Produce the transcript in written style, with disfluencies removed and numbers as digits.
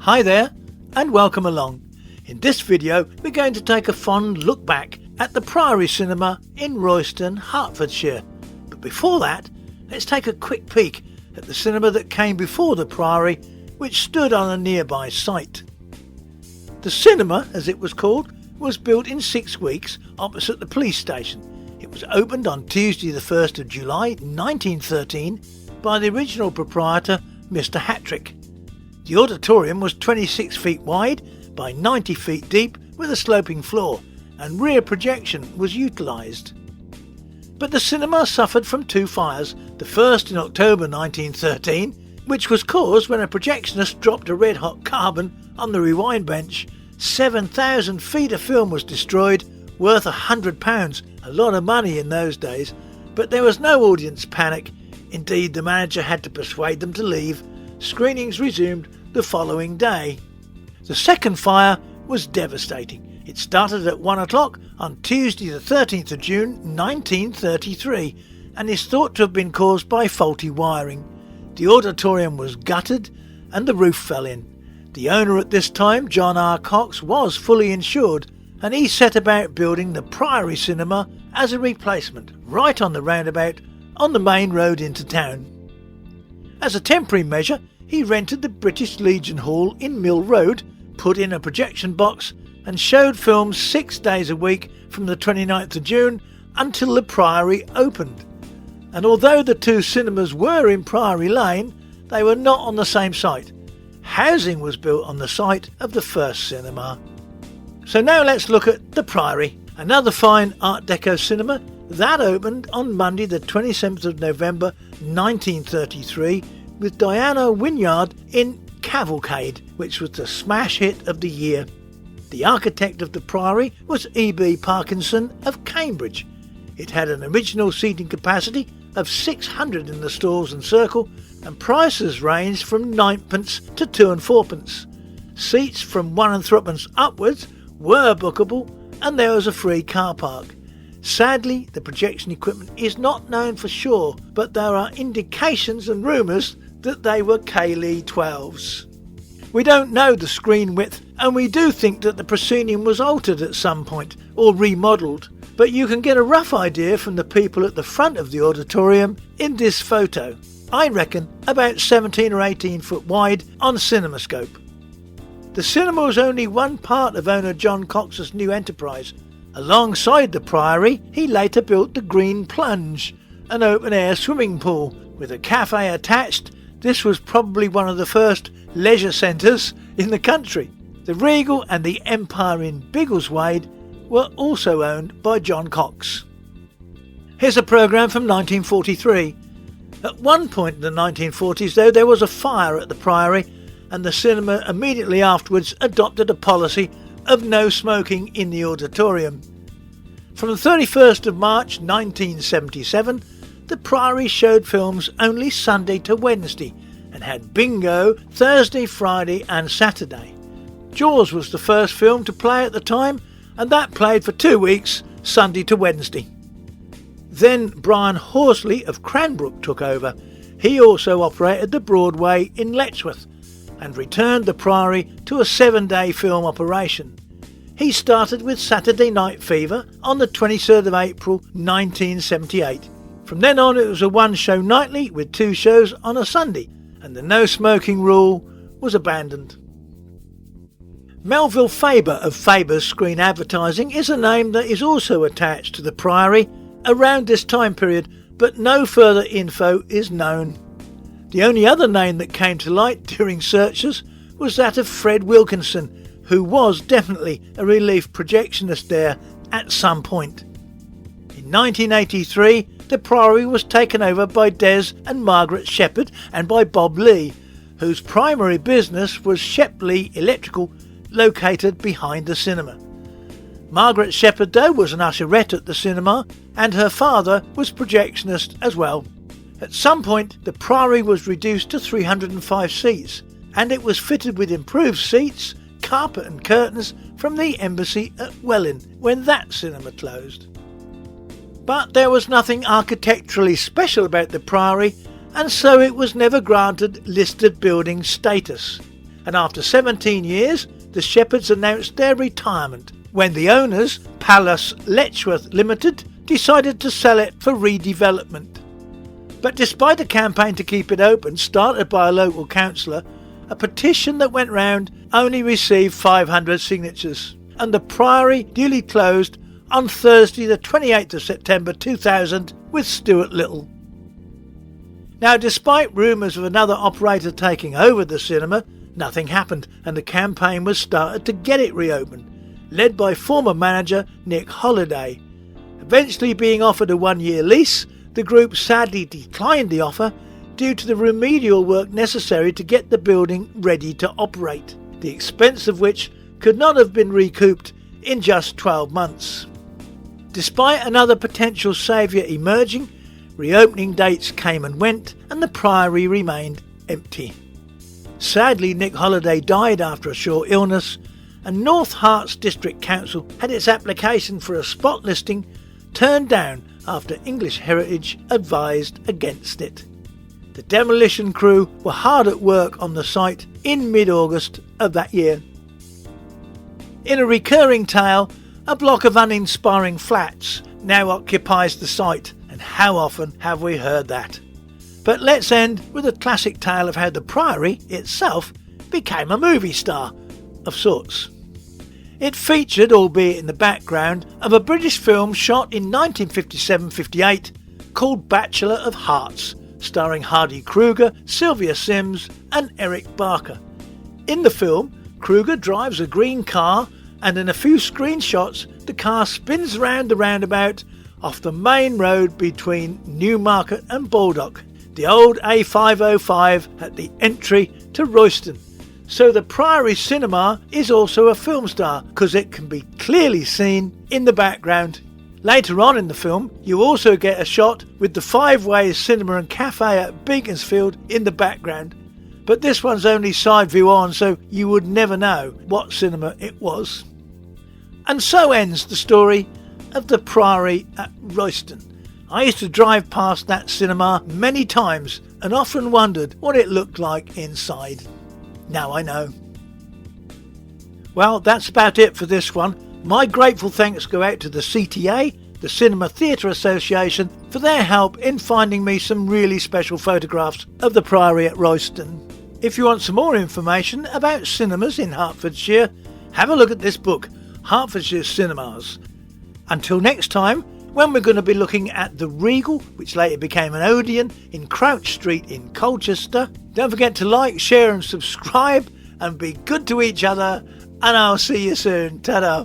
Hi there and welcome along. In this video we're going to take a fond look back at the Priory Cinema in Royston, Hertfordshire. But before that, let's take a quick peek at the cinema that came before the Priory, which stood on a nearby site. The cinema, as it was called, was built in 6 weeks opposite the police station. It was opened on Tuesday the 1st of July 1913 by the original proprietor, Mr. Hattrick. The auditorium was 26 feet wide by 90 feet deep with a sloping floor, and rear projection was utilised. But the cinema suffered from 2 fires, the first in October 1913, which was caused when a projectionist dropped a red-hot carbon on the rewind bench. 7,000 feet of film was destroyed, worth £100, a lot of money in those days, but there was no audience panic. Indeed, the manager had to persuade them to leave. Screenings resumed the following day. The second fire was devastating. It started at 1 o'clock on Tuesday the 13th of June 1933 and is thought to have been caused by faulty wiring. The auditorium was gutted and the roof fell in. The owner at this time, John R. Cox, was fully insured, and he set about building the Priory Cinema as a replacement right on the roundabout on the main road into town. As a temporary measure, he rented the British Legion Hall in Mill Road, put in a projection box and showed films 6 days a week from the 29th of June until the Priory opened. And although the 2 cinemas were in Priory Lane, they were not on the same site. Housing was built on the site of the first cinema. So now let's look at the Priory, another fine Art Deco cinema that opened on Monday the 27th of November 1933 with Diana Wynyard in Cavalcade, which was the smash hit of the year. The architect of the Priory was E.B. Parkinson of Cambridge. It had an original seating capacity of 600 in the stalls and circle, and prices ranged from 9p to 2 and 4p. Seats from 1 and 3p upwards were bookable, and there was a free car park. Sadly, the projection equipment is not known for sure, but there are indications and rumours that they were K-Lee 12s. We don't know the screen width, and we do think that the proscenium was altered at some point or remodelled, but you can get a rough idea from the people at the front of the auditorium in this photo. I reckon about 17 or 18 foot wide on CinemaScope. The cinema was only one part of owner John Cox's new enterprise. Alongside the Priory, he later built the Green Plunge, an open-air swimming pool with a cafe attached. This was probably one of the first leisure centres in the country. The Regal and the Empire in Biggleswade were also owned by John Cox. Here's a programme from 1943. At one point in the 1940s, though, there was a fire at the Priory, and the cinema immediately afterwards adopted a policy of no smoking in the auditorium. From the 31st of March 1977, the Priory showed films only Sunday to Wednesday and had bingo Thursday, Friday and Saturday. Jaws was the first film to play at the time, and that played for 2 weeks, Sunday to Wednesday. Then Brian Horsley of Cranbrook took over. He also operated the Broadway in Letchworth and returned the Priory to a 7-day film operation. He started with Saturday Night Fever on the 23rd of April 1978. From then on it was a 1-show nightly with 2 shows on a Sunday, and the no smoking rule was abandoned. Melville Faber of Faber's Screen Advertising is a name that is also attached to the Priory around this time period, but no further info is known. The only other name that came to light during searches was that of Fred Wilkinson, who was definitely a relief projectionist there at some point. In 1983, the Priory was taken over by Des and Margaret Shepherd and by Bob Lee, whose primary business was Shepley Electrical, located behind the cinema. Margaret Shepherd, though, was an usherette at the cinema, and her father was projectionist as well. At some point, the Priory was reduced to 305 seats, and it was fitted with improved seats, carpet and curtains from the embassy at Welwyn when that cinema closed. But there was nothing architecturally special about the Priory, and so it was never granted listed building status. and after 17 years the Shepherds announced their retirement when the owners, Palace Letchworth Limited, decided to sell it for redevelopment. But despite a campaign to keep it open started by a local councillor, a petition that went round only received 500 signatures, and the Priory duly closed on Thursday the 28th of September 2000 with Stuart Little. Now, despite rumours of another operator taking over the cinema, nothing happened and the campaign was started to get it reopened, led by former manager Nick Holliday. Eventually being offered a 1-year lease, the group sadly declined the offer due to the remedial work necessary to get the building ready to operate, the expense of which could not have been recouped in just 12 months. Despite another potential saviour emerging, reopening dates came and went and the Priory remained empty. Sadly, Nick Holliday died after a short illness, and North Herts District Council had its application for a spot listing turned down after English Heritage advised against it. The demolition crew were hard at work on the site in mid-August of that year. In a recurring tale, a block of uninspiring flats now occupies the site, and how often have we heard that? But let's end with a classic tale of how the Priory itself became a movie star of sorts. It featured, albeit in the background, of a British film shot in 1957-58 called Bachelor of Hearts, starring Hardy Kruger, Sylvia Sims and Eric Barker. In the film, Kruger drives a green car, and in a few screenshots the car spins around the roundabout off the main road between Newmarket and Baldock, the old A505 at the entry to Royston. So the Priory Cinema is also a film star because it can be clearly seen in the background. Later on in the film, you also get a shot with the Five Ways Cinema and Cafe at Beaconsfield in the background. But this one's only side view on, so you would never know what cinema it was. And so ends the story of the Priory at Royston. I used to drive past that cinema many times and often wondered what it looked like inside. Now I know. Well, that's about it for this one. My grateful thanks go out to the CTA, the Cinema Theatre Association, for their help in finding me some really special photographs of the Priory at Royston. If you want some more information about cinemas in Hertfordshire, have a look at this book, Hertfordshire Cinemas. Until next time, when we're going to be looking at the Regal, which later became an Odeon, in Crouch Street in Colchester. Don't forget to like, share and subscribe, and be good to each other, and I'll see you soon. Ta-da!